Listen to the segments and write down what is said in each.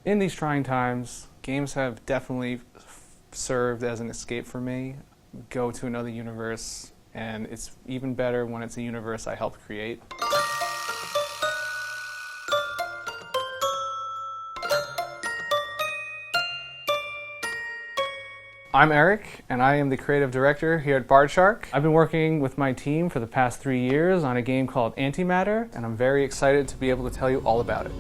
In these trying times, games have definitely served as an escape for me. Go to another universe, and it's even better when it's a universe I helped create. I'm Eric, and I am the creative director here at Bardshark. I've been working with my team for the past 3 years on a game called Antematter, and I'm very excited to be able to tell you all about it.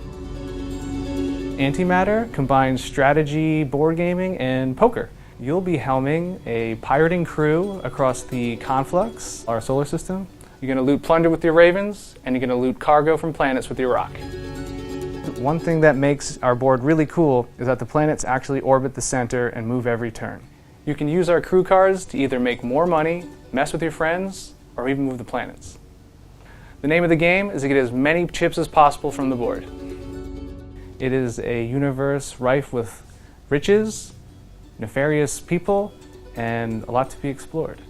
Antematter combines strategy, board gaming, and poker. You'll be helming a pirating crew across the Conflux, our solar system. You're going to loot plunder with your ravens, and you're going to loot cargo from planets with your rock. One thing that makes our board really cool is that the planets actually orbit the center and move every turn. You can use our crew cards to either make more money, mess with your friends, or even move the planets. The name of the game is to get as many chips as possible from the board. It is a universe rife with riches, nefarious people, and a lot to be explored.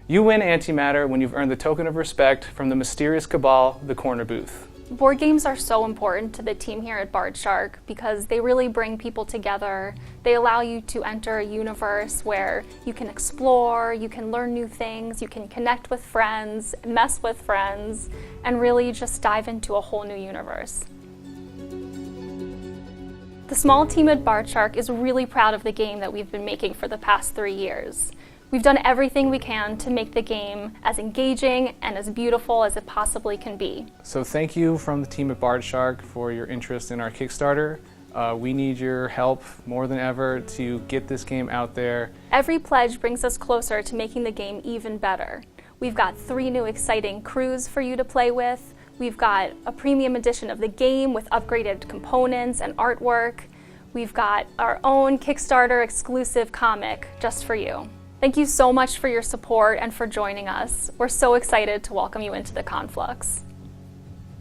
You win Antematter when you've earned the token of respect from the mysterious cabal, the corner booth. Board games are so important to the team here at Bardshark because they really bring people together. They allow you to enter a universe where you can explore, you can learn new things, you can connect with friends, mess with friends, and really just dive into a whole new universe. The small team at Bardshark is really proud of the game that we've been making for the past 3 years. We've done everything we can to make the game as engaging and as beautiful as it possibly can be. So thank you from the team at Bardshark for your interest in our Kickstarter. We need your help more than ever to get this game out there. Every pledge brings us closer to making the game even better. We've got 3 new exciting crews for you to play with. We've got a premium edition of the game with upgraded components and artwork. We've got our own Kickstarter exclusive comic just for you. Thank you so much for your support and for joining us. We're so excited to welcome you into the Conflux.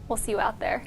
We'll see you out there.